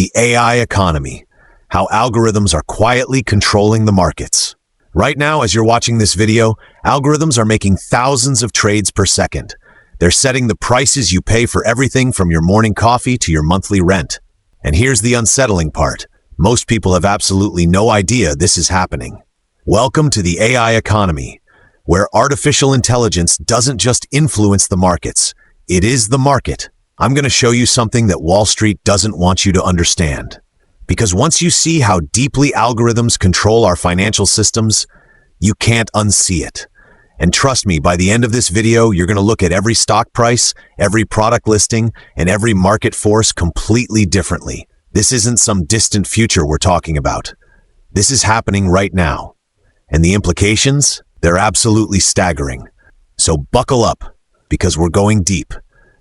the AI economy, how algorithms are quietly controlling the markets. Right now, as you're watching this video, algorithms are making thousands of trades per second. They're setting the prices you pay for everything from your morning coffee to your monthly rent. And here's the unsettling part. Most people have absolutely no idea this is happening. Welcome to the AI economy, where artificial intelligence doesn't just influence the markets, it is the market. I'm going to show you something that Wall Street doesn't want you to understand. Because once you see how deeply algorithms control our financial systems, you can't unsee it. And trust me, by the end of this video, you're going to look at every stock price, every product listing, and every market force completely differently. This isn't some distant future we're talking about. This is happening right now. And the implications? They're absolutely staggering. So buckle up, because we're going deep.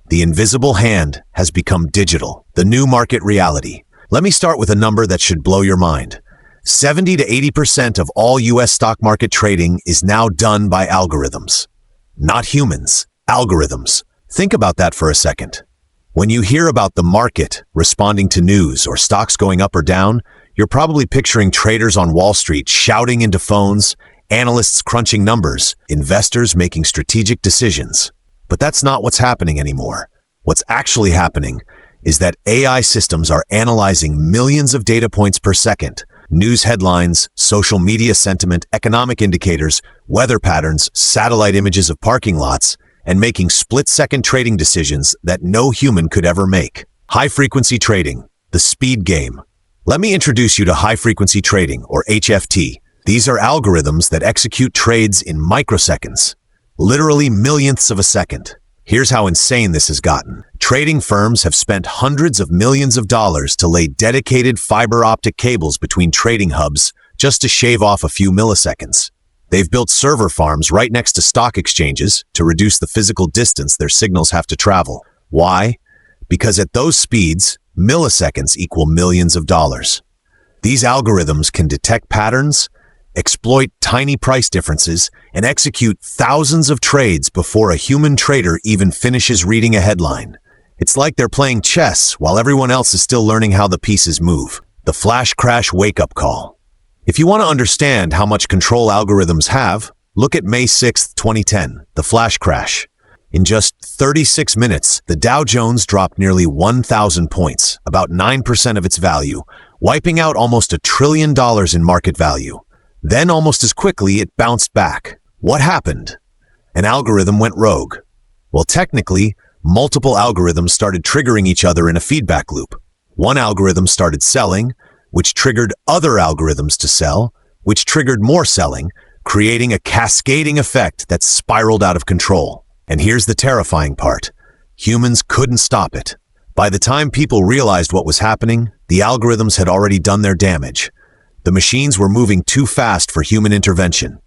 The invisible hand has become digital, the new market reality. Let me start with a number that should blow your mind. 70 to 80% of all US stock market trading is now done by algorithms. Not humans, algorithms. Think about that for a second. When you hear about the market responding to news or stocks going up or down, you're probably picturing traders on Wall Street shouting into phones, analysts crunching numbers, investors making strategic decisions. But that's not what's happening anymore. What's actually happening is that AI systems are analyzing millions of data points per second. News headlines, social media sentiment, economic indicators, weather patterns, satellite images of parking lots, and making split-second trading decisions that no human could ever make. High-frequency trading, the speed game. Let me introduce you to high-frequency trading, or HFT. These are algorithms that execute trades in microseconds, literally millionths of a second. Here's how insane this has gotten. Trading firms have spent hundreds of millions of dollars to lay dedicated fiber optic cables between trading hubs just to shave off a few milliseconds. They've built server farms right next to stock exchanges to reduce the physical distance their signals have to travel. Why? Because at those speeds, milliseconds equal millions of dollars. These algorithms can detect patterns, exploit tiny price differences, and execute thousands of trades before a human trader even finishes reading a headline. It's like they're playing chess while everyone else is still learning how the pieces move. The flash crash wake-up call. If you want to understand how much control algorithms have, look at May 6, 2010, the flash crash. In just 36 minutes, the Dow Jones dropped nearly 1,000 points, about 9% of its value, wiping out almost $1 trillion in market value. Then, almost as quickly, it bounced back. What happened? An algorithm went rogue. Well, technically, multiple algorithms started triggering each other in a feedback loop. One algorithm started selling, which triggered other algorithms to sell, which triggered more selling, creating a cascading effect that spiraled out of control. And here's the terrifying part. Humans couldn't stop it. By the time people realized what was happening, the algorithms had already done their damage. The machines were moving too fast for human intervention.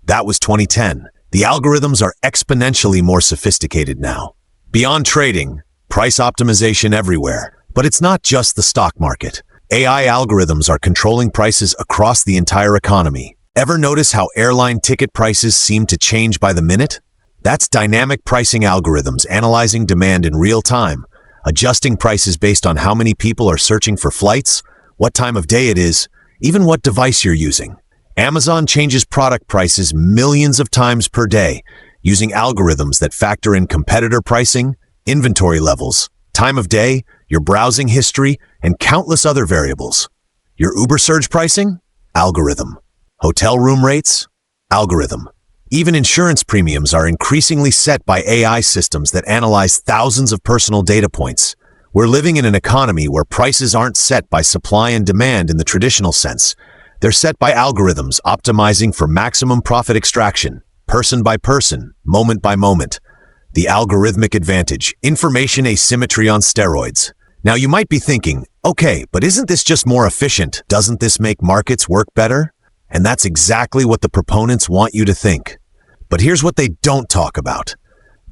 That was 2010. The algorithms are exponentially more sophisticated now. Beyond trading, price optimization everywhere. But it's not just the stock market. AI algorithms are controlling prices across the entire economy. Ever notice how airline ticket prices seem to change by the minute? That's dynamic pricing algorithms analyzing demand in real time, adjusting prices based on how many people are searching for flights, what time of day it is, even what device you're using. Amazon changes product prices millions of times per day, using algorithms that factor in competitor pricing, inventory levels, time of day, your browsing history, and countless other variables. Your Uber surge pricing? Algorithm. Hotel room rates? Algorithm. Even insurance premiums are increasingly set by AI systems that analyze thousands of personal data points. We're living in an economy where prices aren't set by supply and demand in the traditional sense. They're set by algorithms optimizing for maximum profit extraction, person by person, moment by moment. The algorithmic advantage, information asymmetry on steroids. Now you might be thinking, okay, but isn't this just more efficient? Doesn't this make markets work better? And that's exactly what the proponents want you to think. But here's what they don't talk about.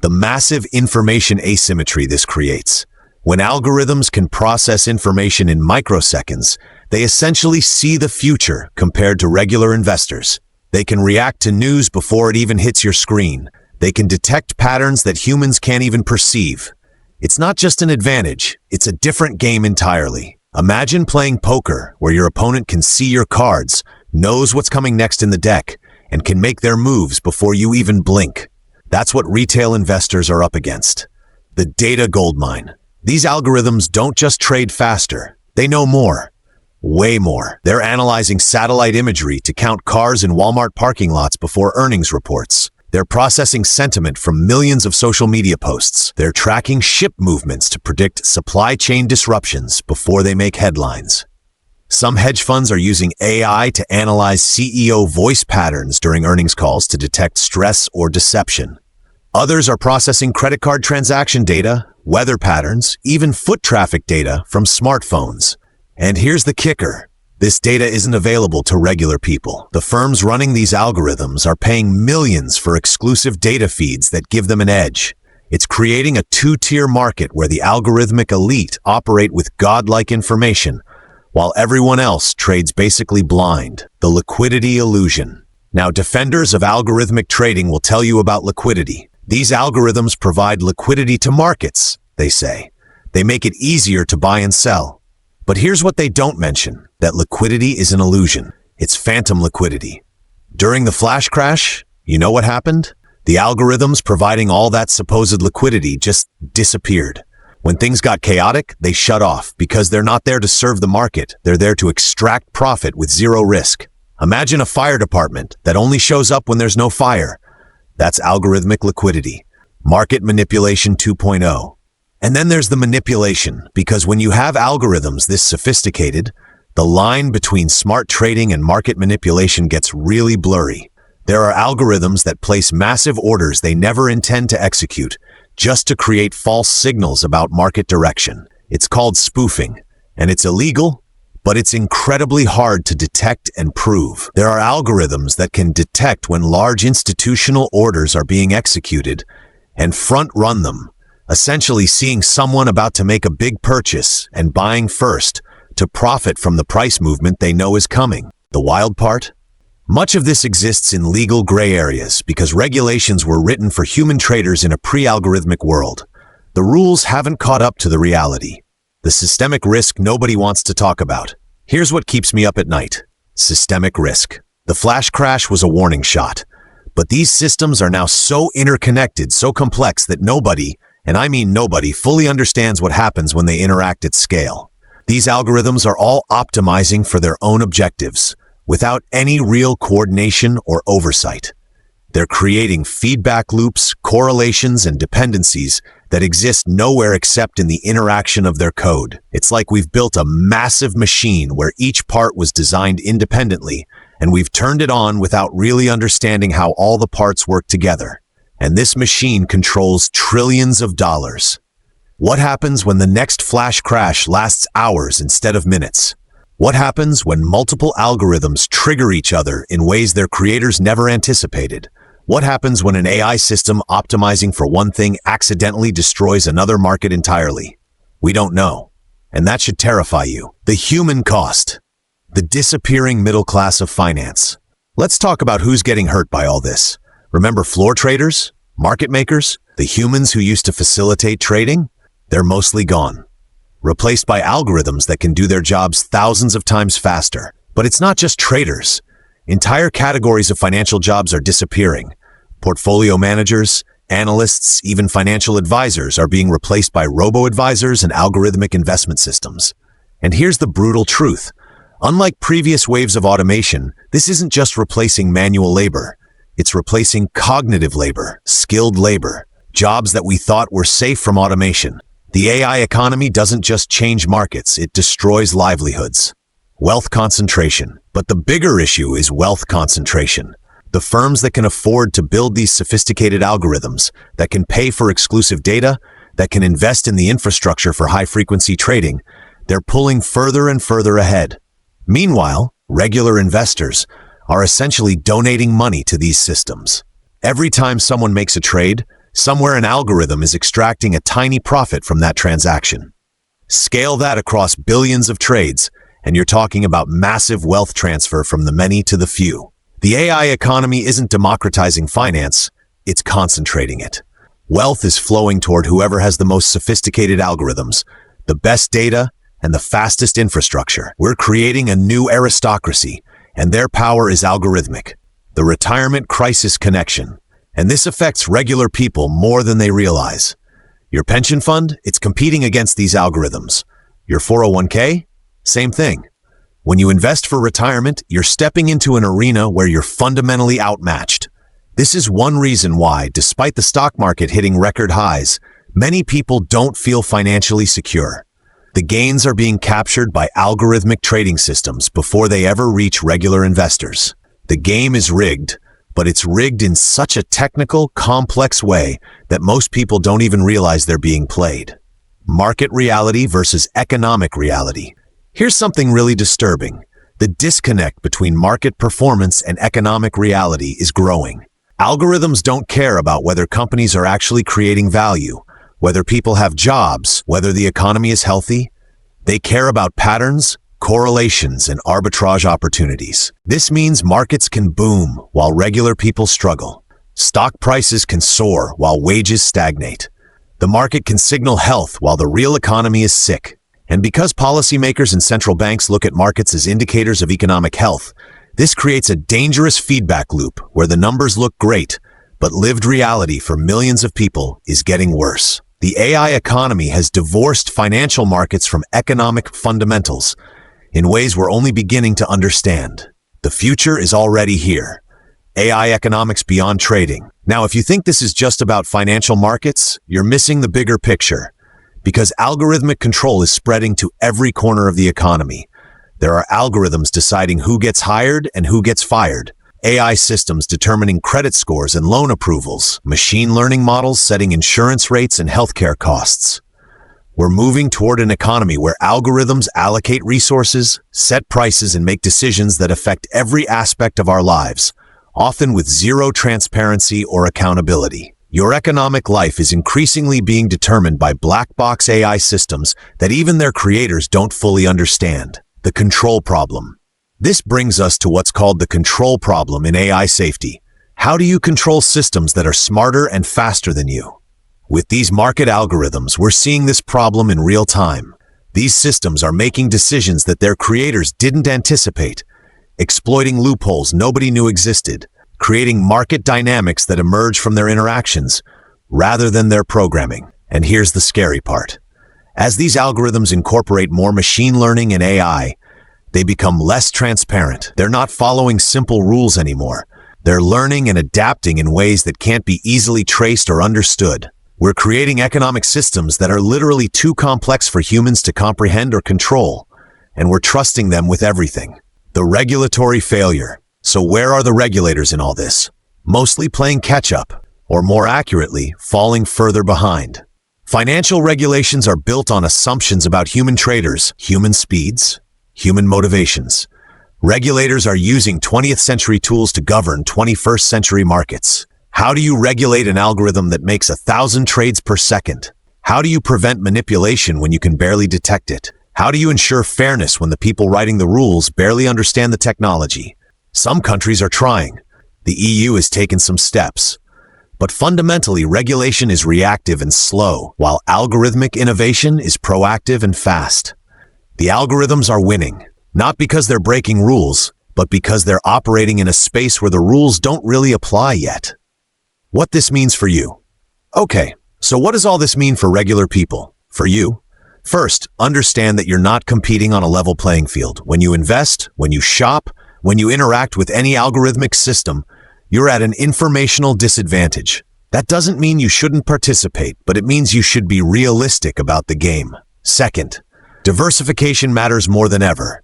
The massive information asymmetry this creates. When algorithms can process information in microseconds, they essentially see the future compared to regular investors. They can react to news before it even hits your screen. They can detect patterns that humans can't even perceive. It's not just an advantage, it's a different game entirely. Imagine playing poker where your opponent can see your cards, knows what's coming next in the deck, and can make their moves before you even blink. That's what retail investors are up against. The data goldmine. These algorithms don't just trade faster. They know more. Way more. They're analyzing satellite imagery to count cars in Walmart parking lots before earnings reports. They're processing sentiment from millions of social media posts. They're tracking ship movements to predict supply chain disruptions before they make headlines. Some hedge funds are using AI to analyze CEO voice patterns during earnings calls to detect stress or deception. Others are processing credit card transaction data, weather patterns, even foot traffic data from smartphones. And here's the kicker. This data isn't available to regular people. The firms running these algorithms are paying millions for exclusive data feeds that give them an edge. It's creating a two-tier market where the algorithmic elite operate with godlike information, while everyone else trades basically blind. The liquidity illusion. Now, defenders of algorithmic trading will tell you about liquidity. These algorithms provide liquidity to markets, they say. They make it easier to buy and sell. But here's what they don't mention, that liquidity is an illusion. It's phantom liquidity. During the flash crash, you know what happened? The algorithms providing all that supposed liquidity just disappeared. When things got chaotic, they shut off because they're not there to serve the market. They're there to extract profit with zero risk. Imagine a fire department that only shows up when there's no fire. That's algorithmic liquidity. Market manipulation 2.0. And then there's the manipulation, because when you have algorithms this sophisticated, the line between smart trading and market manipulation gets really blurry. There are algorithms that place massive orders they never intend to execute, just to create false signals about market direction. It's called spoofing, and it's illegal, but it's incredibly hard to detect and prove. There are algorithms that can detect when large institutional orders are being executed and front-run them, essentially seeing someone about to make a big purchase and buying first to profit from the price movement they know is coming. The wild part? Much of this exists in legal gray areas because regulations were written for human traders in a pre-algorithmic world. The rules haven't caught up to the reality. The systemic risk nobody wants to talk about. Here's what keeps me up at night. Systemic risk. The flash crash was a warning shot. But these systems are now so interconnected, so complex that nobody, and I mean nobody, fully understands what happens when they interact at scale. These algorithms are all optimizing for their own objectives, without any real coordination or oversight. They're creating feedback loops, correlations, and dependencies that exist nowhere except in the interaction of their code. It's like we've built a massive machine where each part was designed independently, and we've turned it on without really understanding how all the parts work together. And this machine controls trillions of dollars. What happens when the next flash crash lasts hours instead of minutes? What happens when multiple algorithms trigger each other in ways their creators never anticipated? What happens when an AI system optimizing for one thing accidentally destroys another market entirely? We don't know. And that should terrify you. The human cost. The disappearing middle class of finance. Let's talk about who's getting hurt by all this. Remember floor traders, market makers, the humans who used to facilitate trading? They're mostly gone, replaced by algorithms that can do their jobs thousands of times faster. But it's not just traders. Entire categories of financial jobs are disappearing. Portfolio managers, analysts, even financial advisors are being replaced by robo-advisors and algorithmic investment systems. And here's the brutal truth. Unlike previous waves of automation, this isn't just replacing manual labor. It's replacing cognitive labor, skilled labor, jobs that we thought were safe from automation. The AI economy doesn't just change markets, it destroys livelihoods. Wealth concentration. But the bigger issue is wealth concentration. The firms that can afford to build these sophisticated algorithms, that can pay for exclusive data, that can invest in the infrastructure for high-frequency trading, they're pulling further and further ahead. Meanwhile, regular investors are essentially donating money to these systems. Every time someone makes a trade, somewhere an algorithm is extracting a tiny profit from that transaction. Scale that across billions of trades, and you're talking about massive wealth transfer from the many to the few. The AI economy isn't democratizing finance, it's concentrating it. Wealth is flowing toward whoever has the most sophisticated algorithms, the best data, and the fastest infrastructure. We're creating a new aristocracy, and their power is algorithmic. The retirement crisis connection. And this affects regular people more than they realize. Your pension fund, it's competing against these algorithms. Your 401k? Same thing. When you invest for retirement, you're stepping into an arena where you're fundamentally outmatched. This is one reason why, despite the stock market hitting record highs, many people don't feel financially secure. The gains are being captured by algorithmic trading systems before they ever reach regular investors. The game is rigged, but it's rigged in such a technical, complex way that most people don't even realize they're being played. Market reality versus economic reality. Here's something really disturbing. The disconnect between market performance and economic reality is growing. Algorithms don't care about whether companies are actually creating value, whether people have jobs, whether the economy is healthy. They care about patterns, correlations, and arbitrage opportunities. This means markets can boom while regular people struggle. Stock prices can soar while wages stagnate. The market can signal health while the real economy is sick. And because policymakers and central banks look at markets as indicators of economic health, this creates a dangerous feedback loop where the numbers look great, but lived reality for millions of people is getting worse. The AI economy has divorced financial markets from economic fundamentals in ways we're only beginning to understand. The future is already here. AI economics beyond trading. Now, if you think this is just about financial markets, you're missing the bigger picture. Because algorithmic control is spreading to every corner of the economy. There are algorithms deciding who gets hired and who gets fired. AI systems determining credit scores and loan approvals. Machine learning models setting insurance rates and healthcare costs. We're moving toward an economy where algorithms allocate resources, set prices, and make decisions that affect every aspect of our lives, often with zero transparency or accountability. Your economic life is increasingly being determined by black box AI systems that even their creators don't fully understand. The control problem. This brings us to what's called the control problem in AI safety. How do you control systems that are smarter and faster than you? With these market algorithms, we're seeing this problem in real time. These systems are making decisions that their creators didn't anticipate, exploiting loopholes nobody knew existed, creating market dynamics that emerge from their interactions rather than their programming. And here's the scary part. As these algorithms incorporate more machine learning and AI, they become less transparent. They're not following simple rules anymore. They're learning and adapting in ways that can't be easily traced or understood. We're creating economic systems that are literally too complex for humans to comprehend or control, and we're trusting them with everything. The regulatory failure. So where are the regulators in all this? Mostly playing catch-up, or more accurately, falling further behind. Financial regulations are built on assumptions about human traders, human speeds, human motivations. Regulators are using 20th century tools to govern 21st century markets. How do you regulate an algorithm that makes 1,000 trades per second? How do you prevent manipulation when you can barely detect it? How do you ensure fairness when the people writing the rules barely understand the technology? Some countries are trying. The EU has taken some steps. But fundamentally, regulation is reactive and slow, while algorithmic innovation is proactive and fast. The algorithms are winning, not because they're breaking rules, but because they're operating in a space where the rules don't really apply yet. What this means for you. Okay, so what does all this mean for regular people? For you? First, understand that you're not competing on a level playing field. When you invest, when you shop, when you interact with any algorithmic system, you're at an informational disadvantage. That doesn't mean you shouldn't participate, but it means you should be realistic about the game. Second, diversification matters more than ever.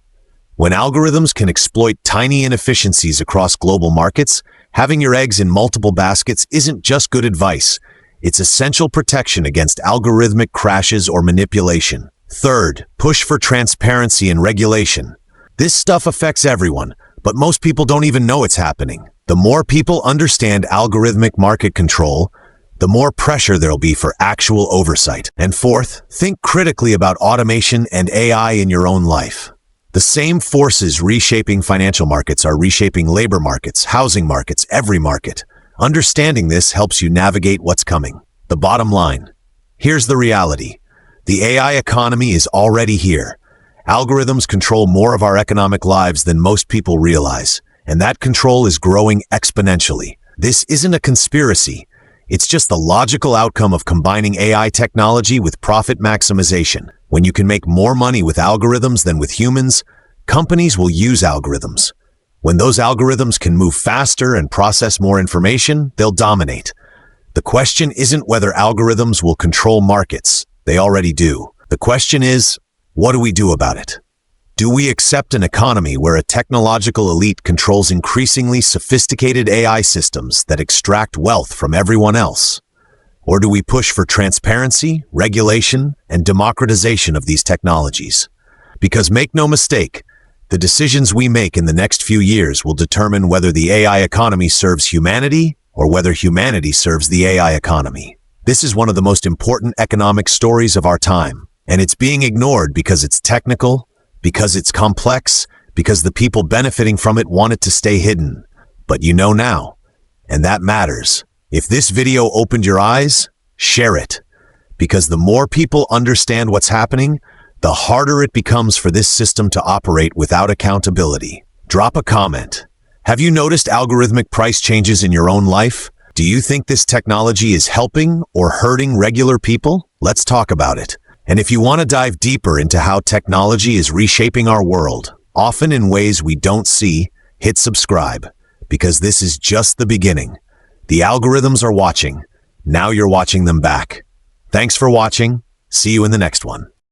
When algorithms can exploit tiny inefficiencies across global markets, having your eggs in multiple baskets isn't just good advice. It's essential protection against algorithmic crashes or manipulation. Third, push for transparency and regulation. This stuff affects everyone, but most people don't even know it's happening. The more people understand algorithmic market control, the more pressure there'll be for actual oversight. And fourth, think critically about automation and AI in your own life. The same forces reshaping financial markets are reshaping labor markets, housing markets, every market. Understanding this helps you navigate what's coming. The bottom line. Here's the reality. The AI economy is already here, Algorithms control more of our economic lives than most people realize, and that control is growing exponentially. This isn't a conspiracy. It's just the logical outcome of combining AI technology with profit maximization. When you can make more money with algorithms than with humans, companies will use algorithms. When those algorithms can move faster and process more information, they'll dominate. The question isn't whether algorithms will control markets. They already do. The question is, what do we do about it? Do we accept an economy where a technological elite controls increasingly sophisticated AI systems that extract wealth from everyone else? Or do we push for transparency, regulation, and democratization of these technologies? Because make no mistake, the decisions we make in the next few years will determine whether the AI economy serves humanity or whether humanity serves the AI economy. This is one of the most important economic stories of our time, and it's being ignored because it's technical, because it's complex, because the people benefiting from it want it to stay hidden. But you know now, and that matters. If this video opened your eyes, share it. Because the more people understand what's happening, the harder it becomes for this system to operate without accountability. Drop a comment. Have you noticed algorithmic price changes in your own life? Do you think this technology is helping or hurting regular people? Let's talk about it. And if you want to dive deeper into how technology is reshaping our world, often in ways we don't see, hit subscribe, because this is just the beginning. The algorithms are watching. Now you're watching them back. Thanks for watching. See you in the next one.